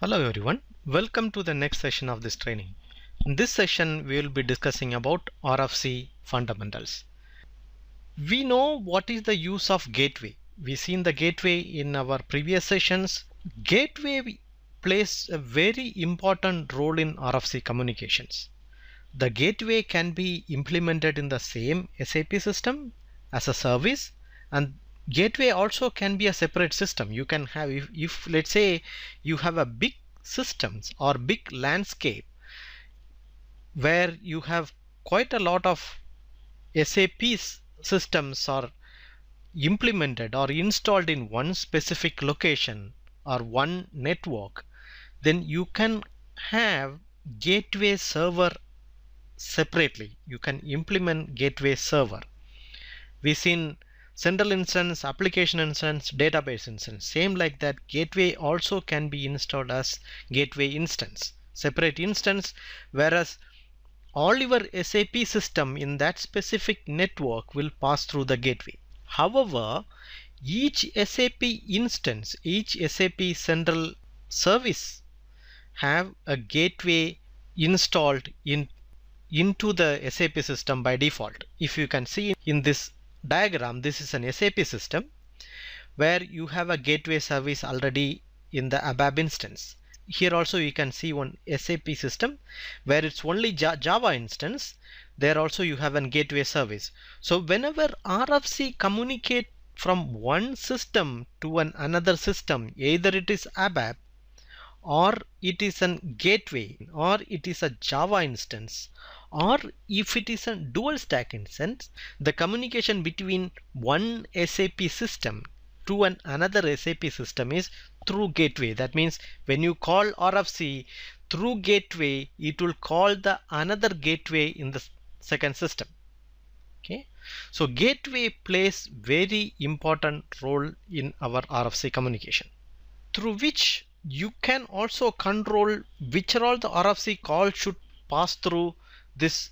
Hello everyone, welcome to the next session of this training. In this session we will be discussing about RFC fundamentals. We know what is the use of gateway. We've seen the gateway in our previous sessions. Gateway plays a very important role in RFC communications. The gateway can be implemented in the same SAP system as a service, and gateway also can be a separate system. You can have, if let's say you have a big systems or big landscape where you have quite a lot of SAP systems are implemented or installed in one specific location or one network, then you can have gateway server separately. You can implement gateway server. We've seen central instance, application instance, database instance. Same like that, gateway also can be installed as gateway instance, separate instance, whereas all your SAP system in that specific network will pass through the gateway. However, each SAP instance, each SAP central service have a gateway installed into the SAP system by default. If you can see in this diagram, this is an SAP system where you have a gateway service already in the ABAP instance. Here also you can see one SAP system where it's only Java instance. There also you have a gateway service. So whenever RFC communicate from one system to another system, either it is ABAP or it is a gateway or it is a Java instance, or if it is a dual stack instance, the communication between one SAP system to another SAP system is through gateway. That means when you call RFC through gateway, it will call the another gateway in the second system. Okay, so gateway plays very important role in our RFC communication, through which you can also control which are all the RFC calls should pass through this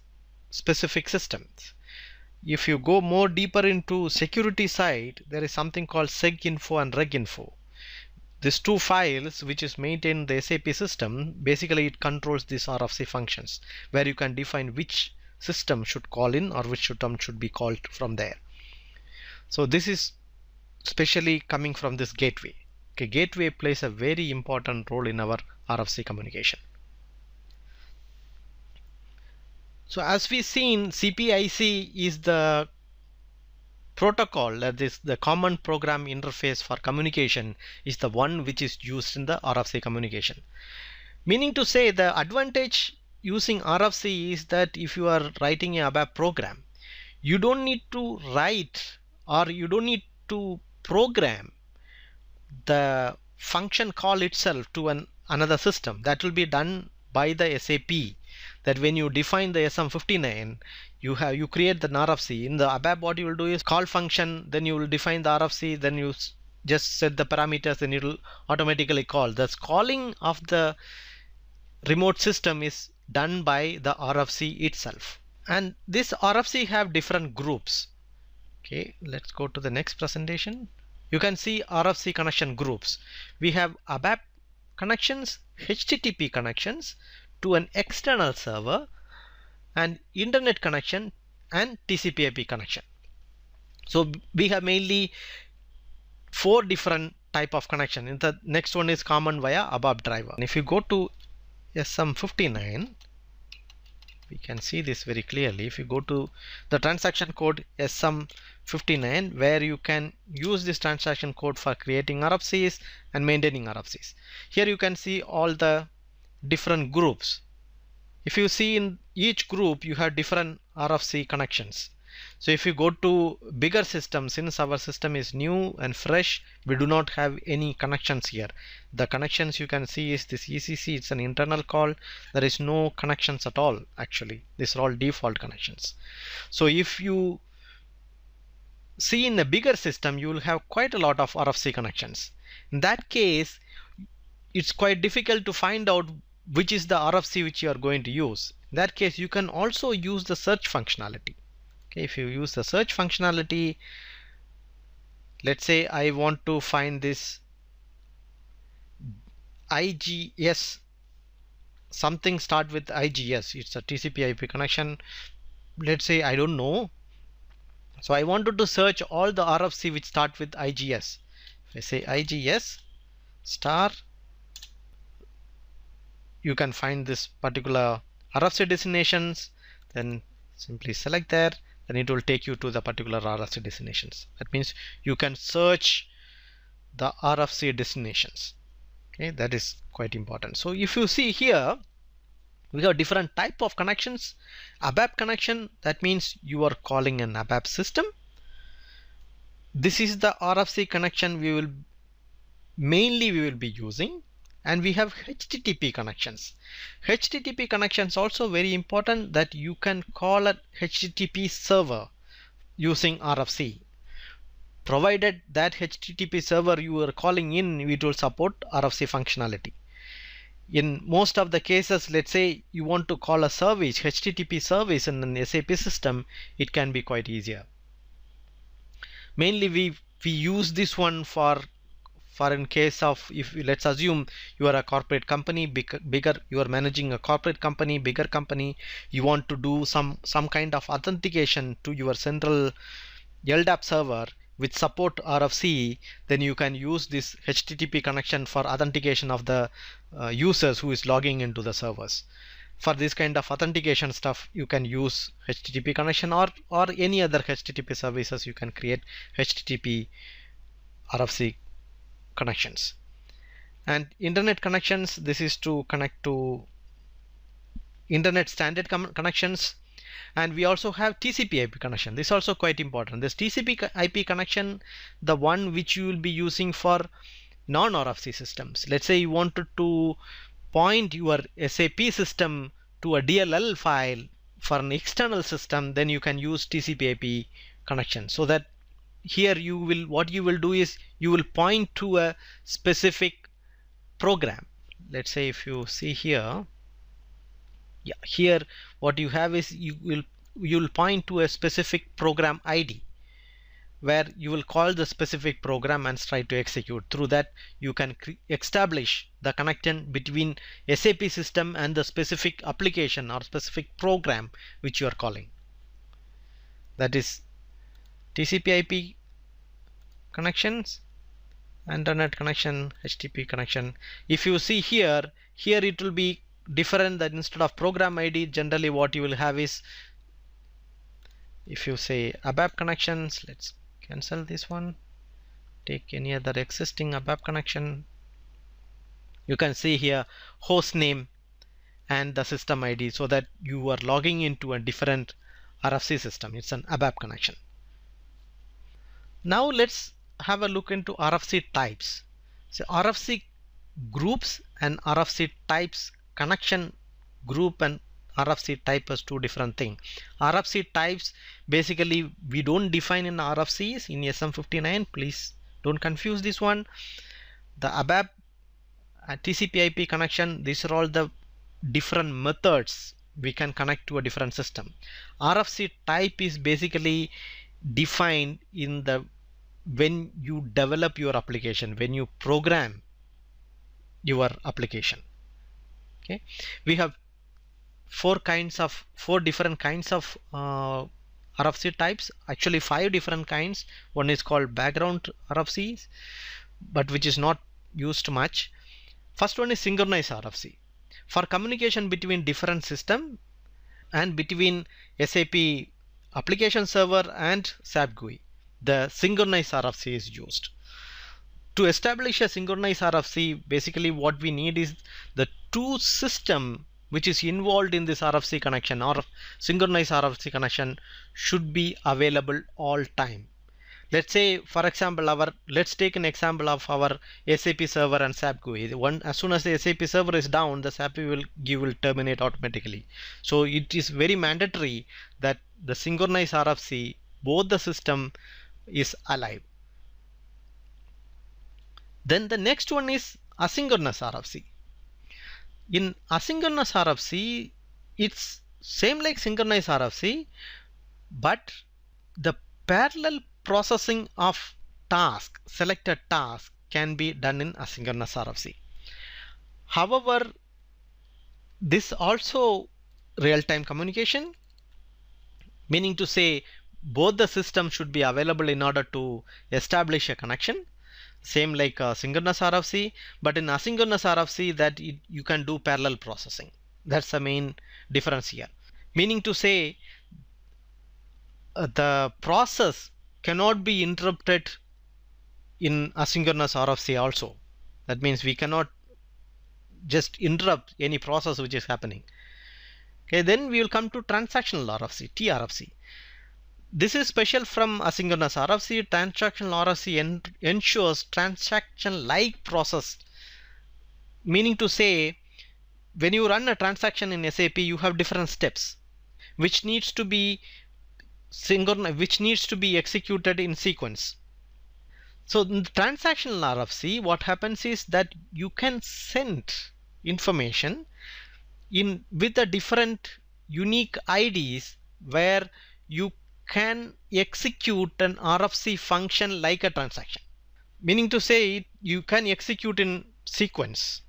specific system. If you go more deeper into security side, there is something called seginfo and reginfo. These two files which is maintained in the SAP system, basically it controls these RFC functions where you can define which system should call in or which system should be called from there. So this is especially coming from this gateway. Okay, gateway plays a very important role in our RFC communication. So as we seen, CPIC is the protocol, that is the common program interface for communication, is the one which is used in the RFC communication. Meaning to say, the advantage using RFC is that if you are writing a ABAP program, you don't need to write or you don't need to program the function call itself to another system. That will be done by the SAP. That when you define the SM59, you create the RFC. In the ABAP, what you will do is call function, then you will define the RFC, then you just set the parameters, then it will automatically call. Thus calling of the remote system is done by the RFC itself. And this RFC have different groups. Okay, let's go to the next presentation. You can see RFC connection groups. We have ABAP connections, HTTP connections to an external server, and internet connection and TCP/IP connection. So we have mainly 4 different type of connection. And the next one is common via ABAP driver. And if you go to SM59, we can see this very clearly. If you go to the transaction code SM59, where you can use this transaction code for creating RFCs and maintaining RFCs. Here you can see all the different groups. If you see in each group, you have different RFC connections. So if you go to bigger systems, since our system is new and fresh, we do not have any connections here. The connections you can see is this ECC, it's an internal call. There is no connections at all actually. These are all default connections. So if you see in a bigger system, you will have quite a lot of RFC connections. In that case, it's quite difficult to find out which is the RFC which you are going to use. In that case, you can also use the search functionality. Okay, if you use the search functionality, let's say I want to find this IGS, something start with IGS, it's a TCP IP connection. Let's say I don't know, so I wanted to search all the RFC which start with IGS. If I say IGS star, you can find this particular RFC destinations, then simply select there, then it will take you to the particular RFC destinations. That means you can search the RFC destinations. Okay, that is quite important. So if you see here, we have different type of connections. ABAP connection, that means you are calling an ABAP system. This is the RFC connection we will be using. And we have HTTP connections. HTTP connections also very important, that you can call a HTTP server using RFC. Provided that HTTP server you are calling in, it will support RFC functionality. In most of the cases, let's say you want to call a service, HTTP service in an SAP system, it can be quite easier. Mainly we use this one for in case of, if let's assume you are a corporate company, bigger, you are managing a corporate company, bigger company, you want to do some kind of authentication to your central LDAP server which support RFC, then you can use this HTTP connection for authentication of the users who is logging into the servers. For this kind of authentication stuff, you can use HTTP connection, or any other HTTP services. You can create HTTP RFC connections. And internet connections, this is to connect to internet standard connections. And we also have TCP IP connection. This is also quite important. This TCP IP connection, the one which you will be using for non-RFC systems. Let's say you wanted to point your SAP system to a DLL file for an external system, then you can use TCP IP connection. So that here you will, what you will do is you will point to a specific program. Let's say if you see here, yeah, here what you have is you will point to a specific program ID, where you will call the specific program and try to execute. Through that you can establish the connection between SAP system and the specific application or specific program which you are calling. That is TCP IP connections, internet connection, HTTP connection. If you see here it will be different, that instead of program ID, generally what you will have is, if you say ABAP connections, let's cancel this one, take any other existing ABAP connection. You can see here host name and the system ID, so that you are logging into a different RFC system. It's an ABAP connection. Now let's have a look into RFC types. So RFC groups and RFC types, connection group and RFC type is two different things. RFC types, basically we don't define in RFCs in SM59. Please don't confuse this one. The ABAP, TCP IP connection, these are all the different methods we can connect to a different system. RFC type is basically defined in the, when you develop your application, when you program your application. Okay, we have four different kinds of RFC types, actually 5 different kinds. One is called background RFCs, but which is not used much. First one is synchronized RFC, for communication between different system and between SAP application server and SAP GUI. The synchronized RFC is used. To establish a synchronized RFC, basically what we need is the two system which is involved in this RFC connection or synchronized RFC connection should be available all time. Let's say, for example, let's take an example of our SAP server and SAP GUI. As soon as the SAP server is down, the SAP will terminate automatically. So it is very mandatory that the synchronized RFC, both the system is alive. Then the next one is asynchronous RFC. In asynchronous RFC, it's same like synchronized RFC, but the parallel processing of selected task can be done in asynchronous RFC. However, this also real-time communication, meaning to say both the systems should be available in order to establish a connection. Same like synchronous RFC, but in asynchronous RFC that you can do parallel processing. That's the main difference here. Meaning to say the process cannot be interrupted in asynchronous RFC also. That means we cannot just interrupt any process which is happening. Okay, then we will come to transactional RFC, TRFC. This is special from asynchronous RFC. Transactional RFC ensures transaction-like process. Meaning to say, when you run a transaction in SAP, you have different steps, which needs to be synchronized, which needs to be executed in sequence. So in the transactional RFC, what happens is that you can send information in with a different unique IDs where you can execute an RFC function like a transaction. Meaning to say you can execute in sequence,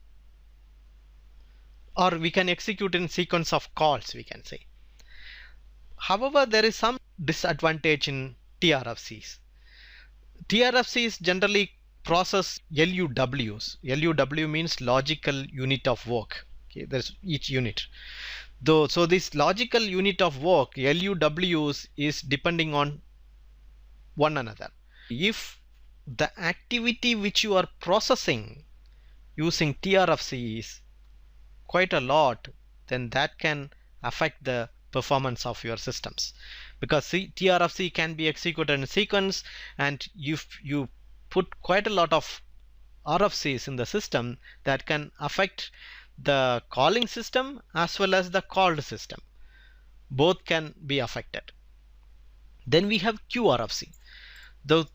or we can execute in sequence of calls, we can say. However, there is some disadvantage in TRFCs. TRFCs generally process LUWs. LUW means logical unit of work. Okay, there's each unit. So this logical unit of work, LUWs, is depending on one another. If the activity which you are processing using TRFC is quite a lot, then that can affect the performance of your systems, because TRFC can be executed in sequence, and if you put quite a lot of RFCs in the system, that can affect the calling system as well as the called system. Both can be affected. Then we have QRFC. The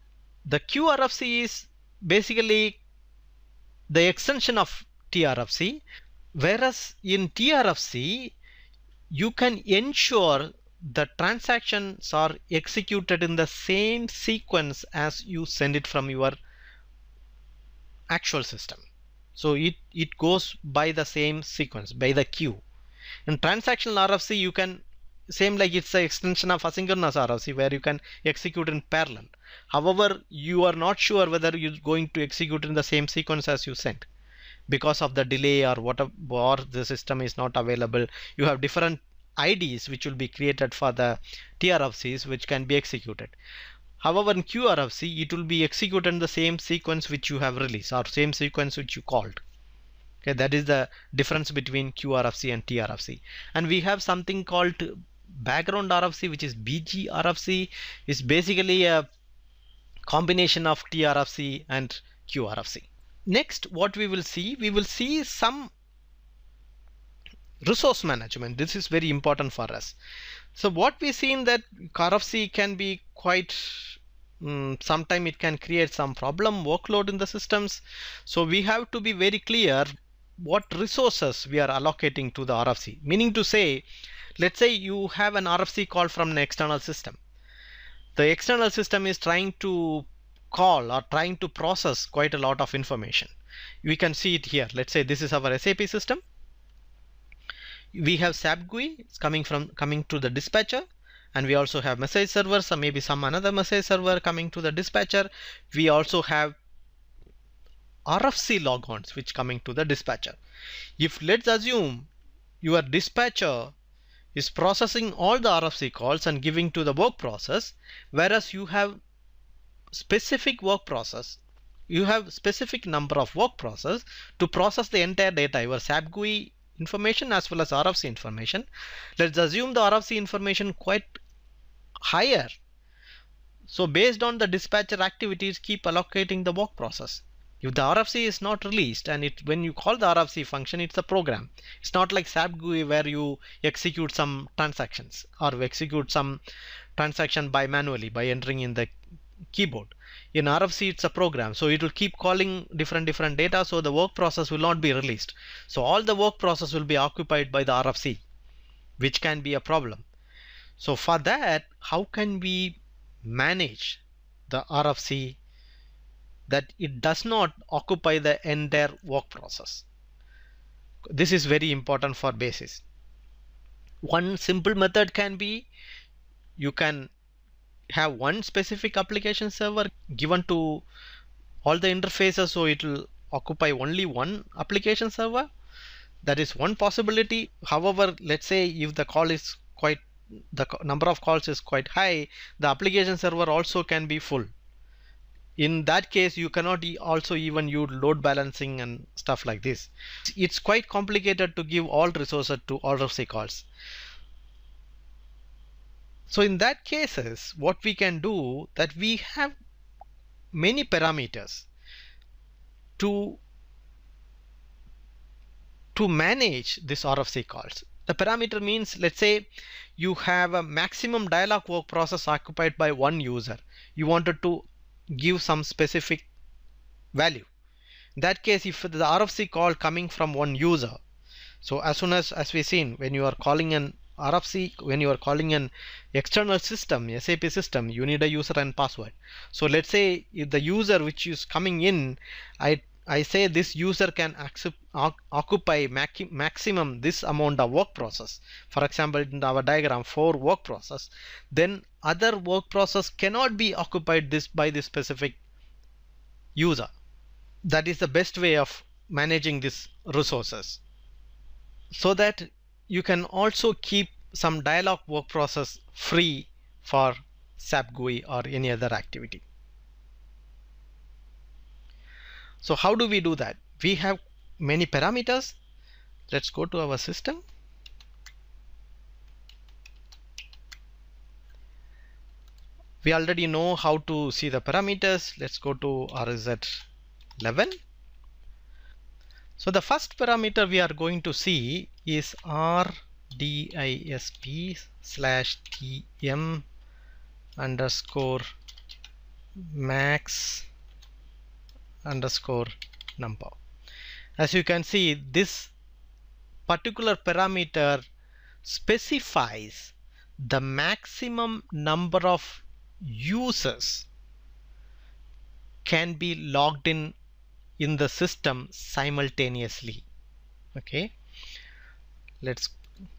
QRFC is basically the extension of TRFC, whereas in TRFC you can ensure the transactions are executed in the same sequence as you send it from your actual system. So it goes by the same sequence, by the queue. In transactional RFC, you can, same like it's an extension of asynchronous RFC where you can execute in parallel. However, you are not sure whether you're going to execute in the same sequence as you sent because of the delay or whatever, or the system is not available. You have different IDs which will be created for the TRFCs which can be executed. However, in QRFC, it will be executed in the same sequence which you have released, or same sequence which you called. Okay, that is the difference between QRFC and TRFC. And we have something called background RFC, which is BG RFC. Is basically a combination of TRFC and QRFC. Next, what we will see some resource management. This is very important for us. So what we see in that RFC can be quite, sometimes it can create some problem workload in the systems. So we have to be very clear what resources we are allocating to the RFC. Meaning to say, let's say you have an RFC call from an external system. The external system is trying to call or trying to process quite a lot of information. We can see it here. Let's say this is our SAP system. We have SAP GUI, it's coming to the dispatcher, and we also have message servers, or maybe some another message server coming to the dispatcher. We also have RFC logons which coming to the dispatcher. If let's assume your dispatcher is processing all the RFC calls and giving to the work process, whereas you have specific work process, you have specific number of work process to process the entire data, your SAP GUI information as well as RFC information. Let's assume the RFC information quite higher. So based on the dispatcher activities, keep allocating the work process. If the RFC is not released, and when you call the RFC function, it's a program. It's not like SAP GUI where you execute some transactions or execute some transaction manually by entering in the keyboard. In RFC, it's a program, so it will keep calling different data, so the work process will not be released. So all the work process will be occupied by the RFC, which can be a problem. So for that, how can we manage the RFC that it does not occupy the entire work process? This is very important for basis. One simple method can be, you can have one specific application server given to all the interfaces, so it will occupy only one application server. That is one possibility. However, let's say if the call is quite, the number of calls is quite high, the application server also can be full. In that case, you cannot also even use load balancing and stuff like this. It's quite complicated to give all resources to RFC calls. So in that cases, what we can do, that we have many parameters to manage this RFC calls. The parameter means, let's say you have a maximum dialog work process occupied by one user. You wanted to give some specific value. In that case, if the RFC call coming from one user, so as soon as we seen, when you are calling an RFC, when you are calling an external system, SAP system, you need a user and password. So let's say if the user which is coming in, I say this user can occupy maximum this amount of work process. For example, in our diagram 4 work process, then other work process cannot be occupied by this specific user. That is the best way of managing these resources, so that you can also keep some dialog work process free for SAP GUI or any other activity. So how do we do that? We have many parameters. Let's go to our system. We already know how to see the parameters. Let's go to RZ 11. So the first parameter we are going to see is rdisp/tm underscore max underscore number. As you can see, this particular parameter specifies the maximum number of users can be logged in the system simultaneously. Okay, let's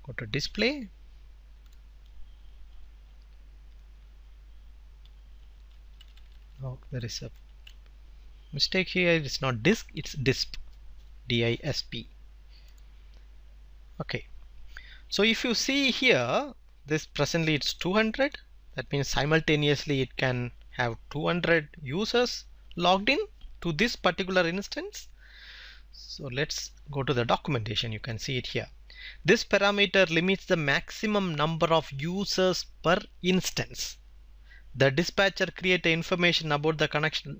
go to display. Oh, there is a mistake here. It's not disk, it's disp, DISP. Okay, so if you see here, this presently it's 200. That means simultaneously it can have 200 users logged in to this particular instance. So let's go to the documentation. You can see it here. This parameter limits the maximum number of users per instance. The dispatcher creates information about the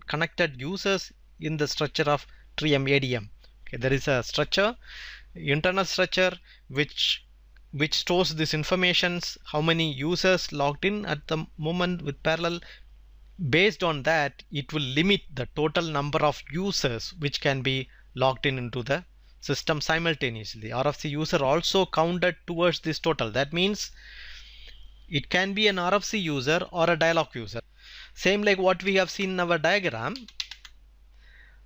connected users in the structure of TRIM ADM. Okay, there is a structure, internal structure, which stores this information, how many users logged in at the moment with parallel. Based on that, it will limit the total number of users which can be logged in into the system simultaneously. RFC user also counted towards this total. That means it can be an RFC user or a dialog user. Same like what we have seen in our diagram.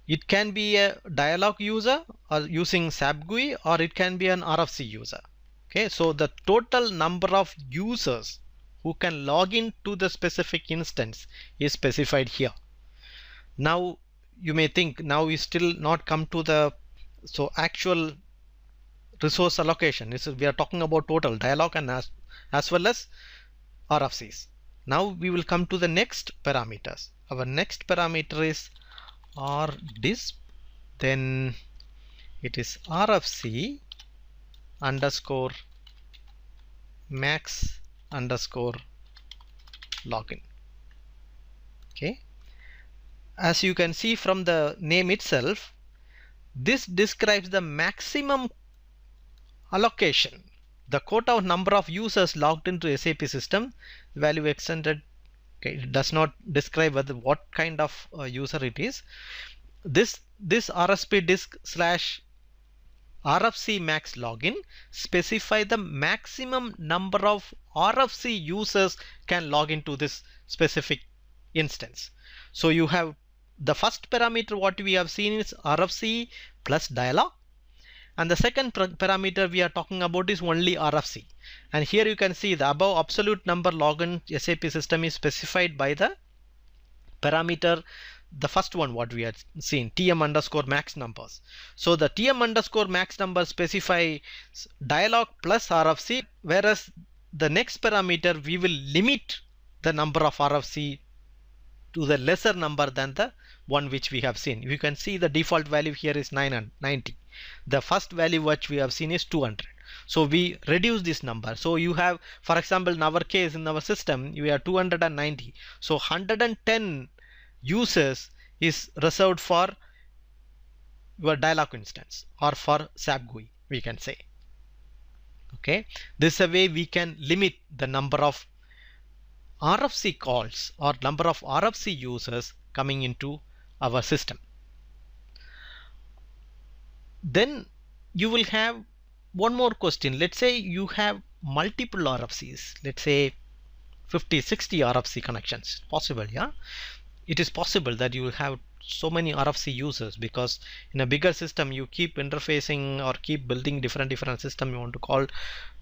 It can be a dialog user or using SAP GUI, or it can be an RFC user. Okay, so the total number of users who can log in to the specific instance is specified here. Now you may think, now we still not come to the actual resource allocation. We are talking about total dialog and as well as RFCs. Now we will come to the next parameters. Our next parameter is rdisp, then it is RFC underscore max underscore login. Okay, as you can see from the name itself, this describes the maximum allocation, the quota of number of users logged into SAP system, value extended. Okay, it does not describe what kind of user it is. This RSP disk / RFC Max Login specify the maximum number of RFC users can log into this specific instance. So you have the first parameter what we have seen is RFC plus dialog, And the second parameter we are talking about is only RFC. And here you can see the above absolute number login SAP system is specified by the parameter, the first one what we had seen, TM underscore max numbers. So the TM underscore max number specifies dialog plus RFC, whereas the next parameter we will limit the number of RFC to the lesser number than the one which we have seen. You can see the default value here is 990. The first value which we have seen is 200. So we reduce this number. So you have, for example, in our case, in our system, we have 290. So 110 users is reserved for your dialog instance or for SAP GUI, we can say. Okay, this is a way we can limit the number of RFC calls or number of RFC users coming into our system. Then you will have one more question. Let's say you have multiple RFCs, let's say 50, 60 RFC connections. Possible, yeah? It is possible that you will have so many RFC users, because in a bigger system you keep interfacing or keep building different system you want to call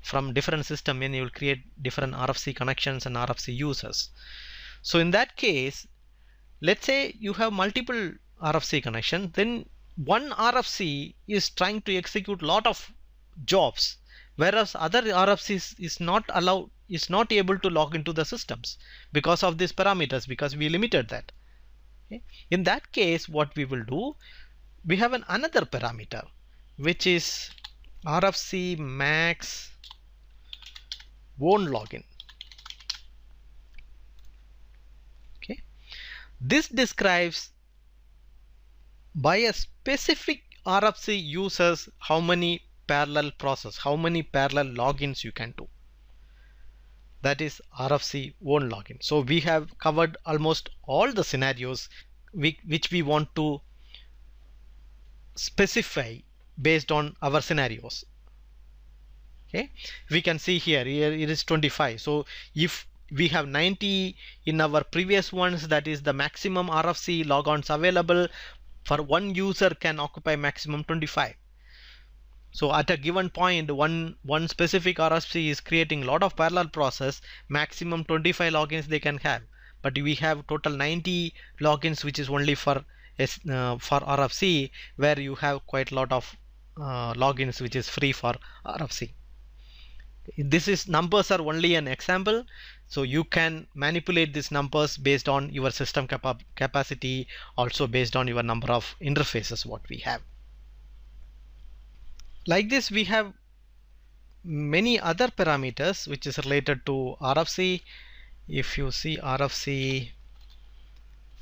from different system, and you will create different RFC connections and RFC users. So in that case, let's say you have multiple RFC connections, then one RFC is trying to execute lot of jobs, whereas other RFCs is not able to log into the systems because of these parameters, because we limited that. Okay. In that case, what we will do, we have another parameter which is RFC Max One Login. Okay. This describes by a specific RFC users how many parallel logins you can do. That is RFC One Login. So we have covered almost all the scenarios which we want to specify based on our scenarios. Okay, we can see here it is 25. So if we have 90 in our previous ones, that is the maximum RFC logons available for one user can occupy maximum 25. So at a given point, one specific RFC is creating a lot of parallel process, maximum 25 logins they can have. But we have total 90 logins, which is only for RFC, where you have quite a lot of logins which is free for RFC. Numbers are only an example, so you can manipulate these numbers based on your system capacity, also based on your number of interfaces what we have. Like this, we have many other parameters which is related to RFC. If you see RFC,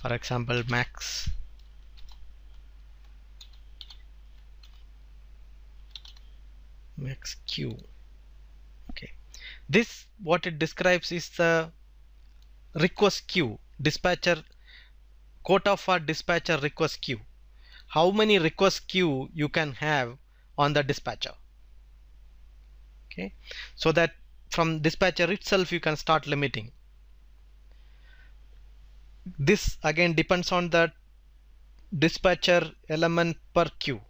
for example, max queue. Okay, this what it describes is the request queue, dispatcher quota for dispatcher request queue. How many request queue you can have on the dispatcher. Okay, so that from dispatcher itself you can start limiting. This again depends on the dispatcher element per queue.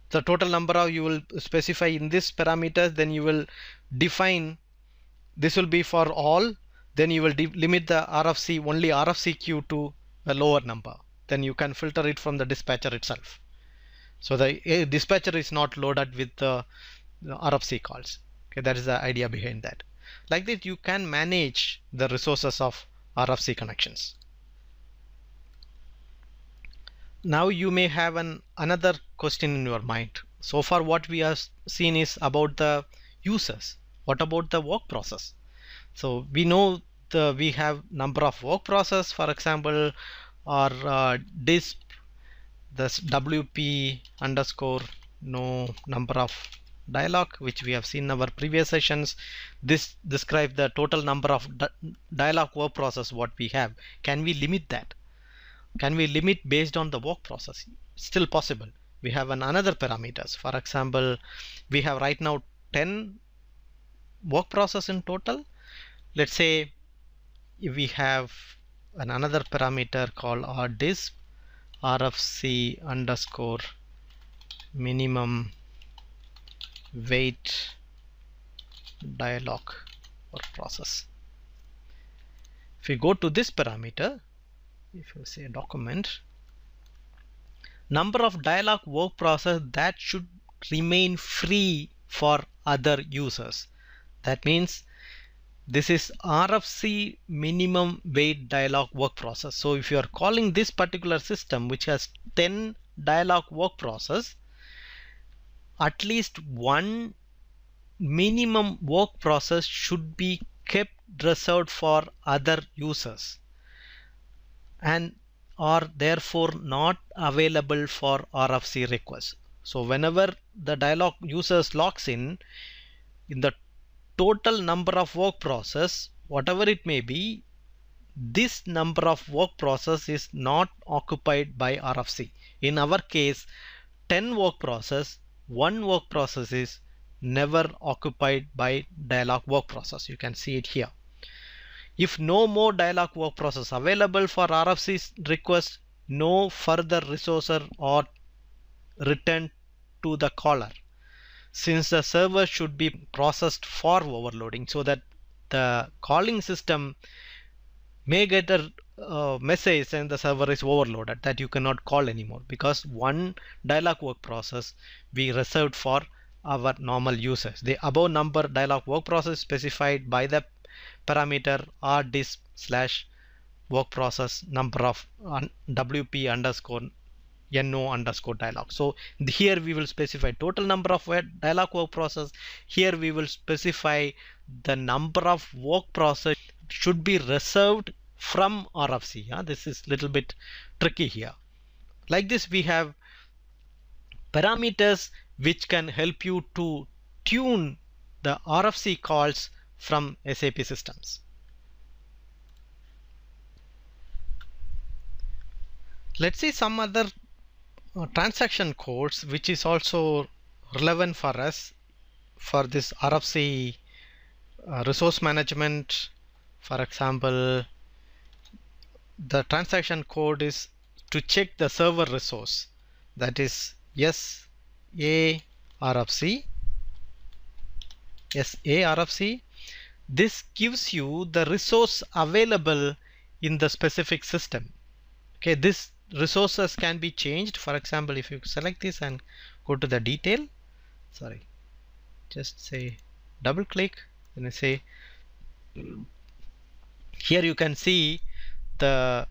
The total number of you will specify in this parameters, then you will define this will be for all, then you will limit the RFC only RFC queue to a lower number, then you can filter it from the dispatcher itself. So the dispatcher is not loaded with the RFC calls. Okay, that is the idea behind that. Like this, you can manage the resources of RFC connections. Now you may have another question in your mind. So far what we have seen is about the users. What about the work process? So we know we have number of work process, for example, or disk this WP underscore no number of dialog, which we have seen in our previous sessions. This describes the total number of dialog work process what we have. Can we limit that? Can we limit based on the work process? Still possible. We have another parameters. For example, we have right now 10 work process in total. Let's say if we have another parameter called RDISP RFC underscore minimum wait dialog work process. If we go to this parameter, if you say document, number of dialog work process that should remain free for other users. That means this is RFC minimum wait dialog work process. So if you are calling this particular system which has 10 dialog work process, at least one minimum work process should be kept reserved for other users and are therefore not available for RFC requests. So whenever the dialog users logs in the total number of work process, whatever it may be, this number of work process is not occupied by RFC. In our case, 10 work process, one work process is never occupied by dialog work process. You can see it here. If no more dialog work process available for RFC's request, no further resources are returned to the caller, since the server should be processed for overloading, so that the calling system may get a message and the server is overloaded that you cannot call anymore, because one dialog work process we reserved for our normal users. The above number dialog work process specified by the parameter rdisp/work process number of wp underscore no underscore dialog. So here we will specify total number of dialog work process. Here we will specify the number of work process should be reserved from RFC. This is little bit tricky here. Like this, we have parameters which can help you to tune the RFC calls from SAP systems. Let's see some other transaction codes which is also relevant for us for this RFC resource management. For example, the transaction code is to check the server resource, that is SA RFC. This gives you the resource available in the specific system. Okay, this resources can be changed. For example, if you select this and go to the detail, just say double click and I say, here you can see the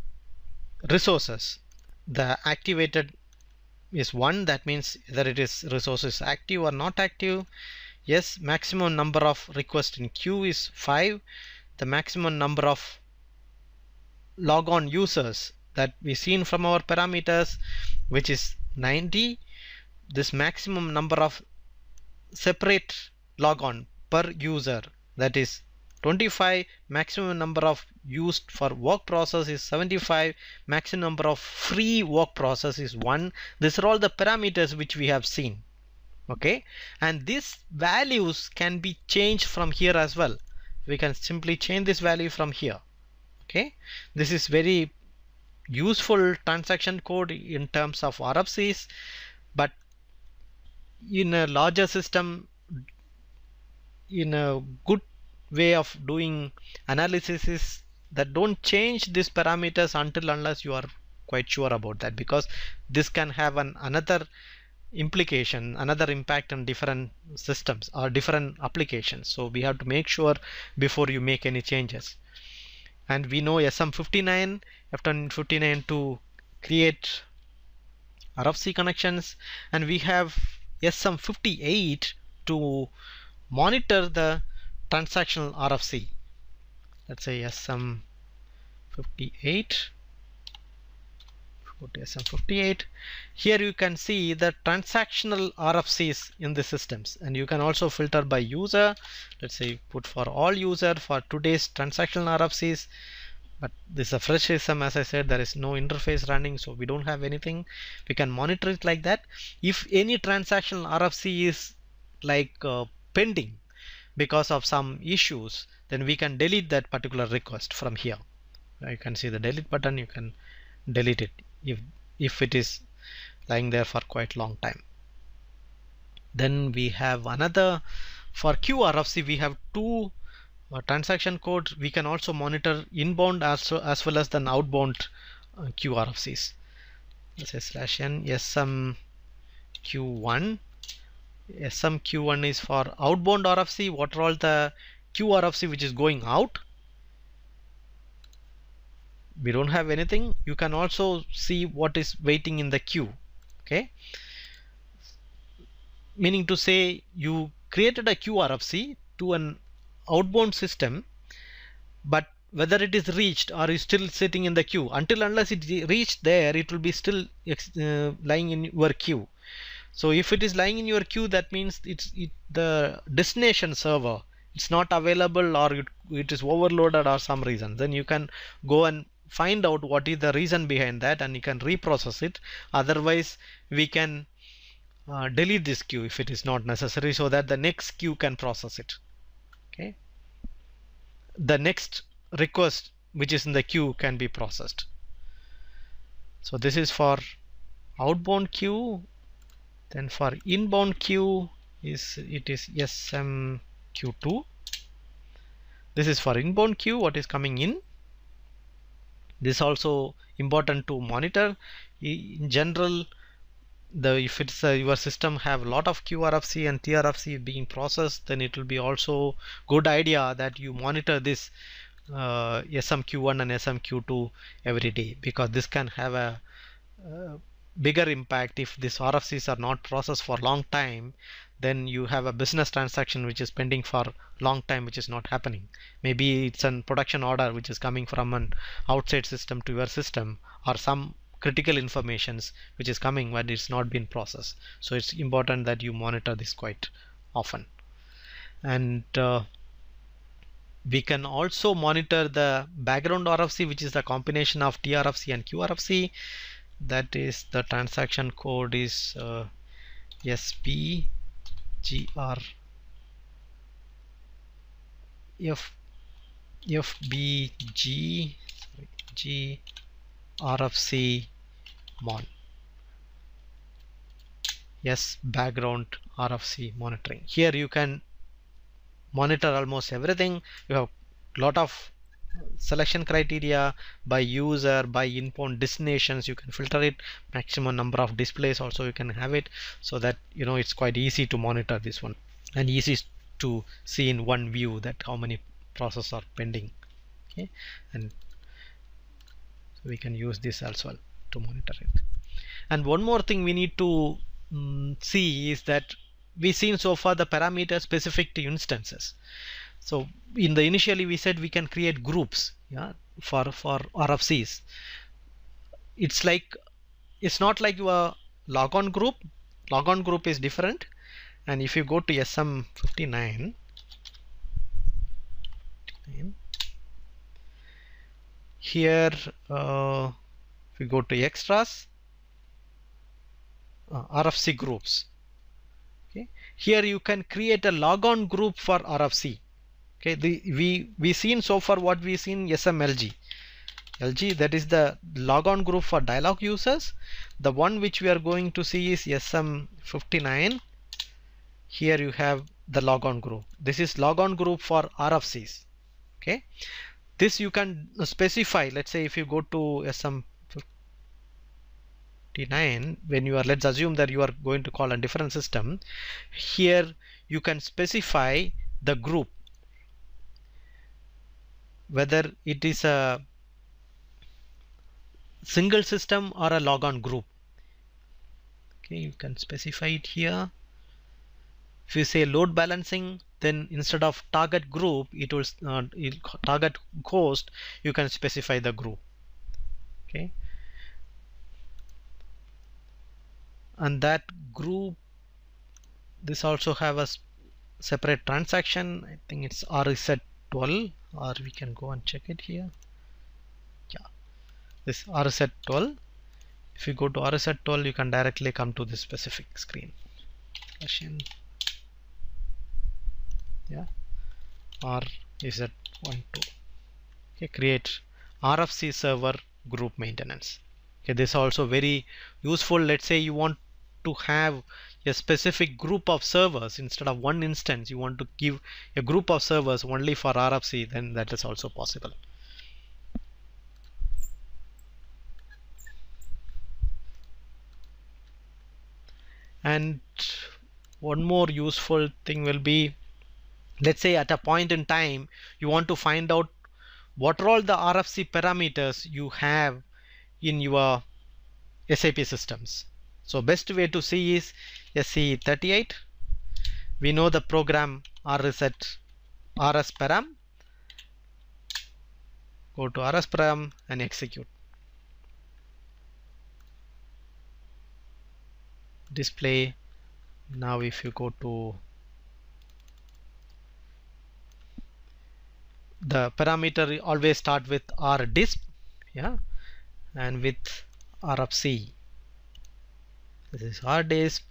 resources. The activated is 1, that means whether it is resources active or not active. Yes, maximum number of requests in queue is 5. The maximum number of logon users that we seen from our parameters, which is 90. This maximum number of separate logon per user, that is 25. Maximum number of used for work process is 75. Maximum number of free work process is 1. These are all the parameters which we have seen. Okay, and these values can be changed from here as well. We can simply change this value from here. Okay, this is very useful transaction code in terms of RFCs, but in a larger system, in a good way of doing analysis is that don't change these parameters until unless you are quite sure about that, because this can have another implication, another impact on different systems or different applications. So we have to make sure before you make any changes. And we know SM59, F59 to create RFC connections, and we have SM58 to monitor the transactional RFC. Let's say SM58. Go to SM58. Here you can see the transactional RFCs in the systems, and you can also filter by user. Let's say put for all user for today's transactional RFCs, but this is a fresh system. As I said, there is no interface running, so we don't have anything. We can monitor it like that. If any transactional RFC is like pending because of some issues, then we can delete that particular request from here. You can see the delete button. You can delete it if it is lying there for quite long time. Then we have another, for QRFC we have two transaction codes. We can also monitor inbound as well as the outbound QRFCs. Let's say /n SMQ1. SMQ1 is for outbound RFC. What are all the QRFC which is going out? We don't have anything. You can also see what is waiting in the queue. Okay, meaning to say you created a QRFC to an outbound system, but whether it is reached or is still sitting in the queue, unless it reached there, it will be still lying in your queue. So if it is lying in your queue, that means the destination server, it's not available, or it is overloaded or some reason. Then you can go and find out what is the reason behind that, and you can reprocess it. Otherwise we can delete this queue if it is not necessary, so that the next queue can process it. Okay, the next request which is in the queue can be processed. So this is for outbound queue. Then for inbound queue it is SMQ2. This is for inbound queue, what is coming in. This is also important to monitor. In general, if it's your system have a lot of QRFC and TRFC being processed, then it will be also good idea that you monitor this SMQ1 and SMQ2 every day, because this can have a bigger impact. If these RFCs are not processed for a long time, then you have a business transaction which is pending for a long time, which is not happening. Maybe it's a production order which is coming from an outside system to your system, or some critical informations which is coming but it's not been processed. So it's important that you monitor this quite often. And we can also monitor the background RFC, which is the combination of TRFC and QRFC. That is, the transaction code is FBG RFC mon. Yes, background RFC monitoring. Here you can monitor almost everything. You have a lot of selection criteria by user, by inbound destinations. You can filter it, maximum number of displays also you can have it, so that it's quite easy to monitor this one, and easy to see in one view that how many processes are pending. Okay, and so we can use this as well to monitor it. And one more thing we need to see is that we've seen so far the parameters specific to instances. So initially we said we can create groups, yeah, for RFCs. It's not like your logon group. Logon group is different. And if you go to SM59, here if we go to extras, RFC groups. Okay, here you can create a logon group for RFC. Okay, we seen so far what we seen SMLG. LG, that is the logon group for dialog users. The one which we are going to see is SM59. Here you have the logon group. This is logon group for RFCs. Okay, this you can specify. Let's say if you go to SM59, when you are, let's assume that you are going to call a different system. Here you can specify the group, whether it is a single system or a logon group. Okay, you can specify it here. If you say load balancing, then instead of target group, it will target host, you can specify the group. Okay, and that group, this also have a separate transaction. I think it's RFC 12, or we can go and check it here. Yeah, this RFC 12. If you go to RFC 12, you can directly come to this specific screen. Yeah, RFC 12. Okay, create RFC server group maintenance. Okay, this is also very useful. Let's say you want to have a specific group of servers instead of one instance, you want to give a group of servers only for RFC, then that is also possible. And one more useful thing will be, let's say at a point in time you want to find out what are all the RFC parameters you have in your SAP systems. So best way to see is SC38. We know the program reset RS param. Go to RS param and execute. Display. Now if you go to the parameter, always start with rdisp, yeah, and with RFC. This is rdisp.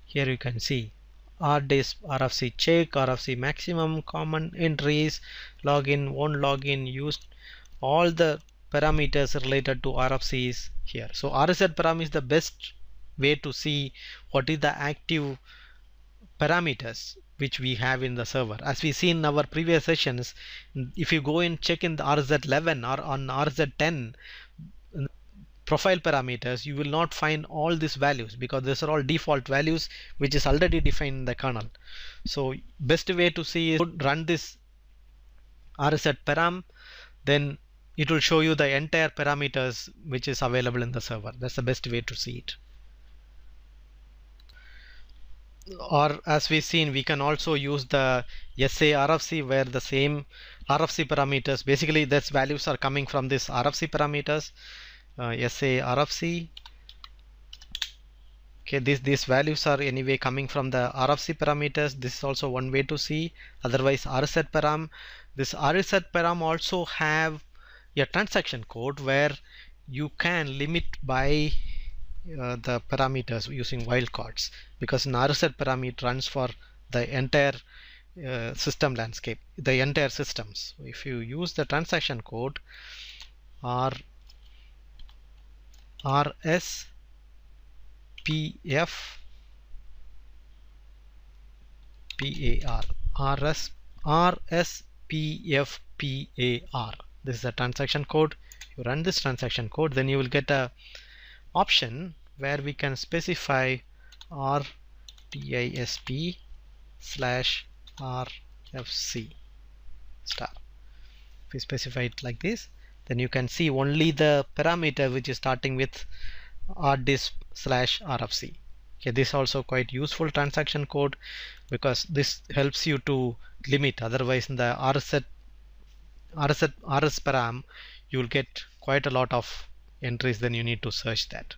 Here you can see rdisp, RFC check, RFC maximum, common entries, login, one login, used, all the parameters related to RFC is here. So RZ param is the best way to see what is the active parameters which we have in the server. As we see in our previous sessions, if you go and check in the RZ11 or on RZ10 profile parameters, you will not find all these values because these are all default values which is already defined in the kernel. So best way to see is run this RZ param, then it will show you the entire parameters which is available in the server. That's the best way to see it. Or as we've seen, we can also use the SA RFC where the same RFC parameters, basically that's values are coming from this RFC parameters. SA RFC. Okay, these values are anyway coming from the RFC parameters. This is also one way to see. Otherwise RZ param. This RZ param also have a transaction code where you can limit by the parameters using wildcards, because in RZ param it runs for the entire system landscape, the entire systems. So if you use the transaction code RSPF RSPFPAR. This is the transaction code. You run this transaction code, then you will get a option where we can specify RDISP/RFC star. If we specify it like this, then you can see only the parameter which is starting with rdisp/RFC. Okay, this is also quite useful transaction code because this helps you to limit. Otherwise in the RS param you will get quite a lot of entries, then you need to search that.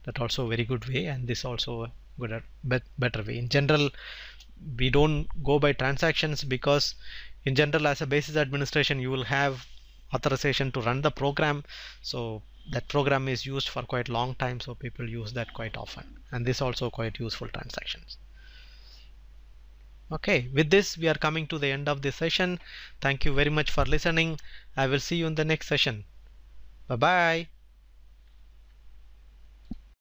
That also a very good way, and this also a good better way. In general we don't go by transactions because in general as a basis administration you will have authorization to run the program, so that program is used for quite a long time, so people use that quite often, and this also quite useful transactions. Okay, with this we are coming to the end of this session. Thank you very much for listening. I will see you in the next session. Bye bye.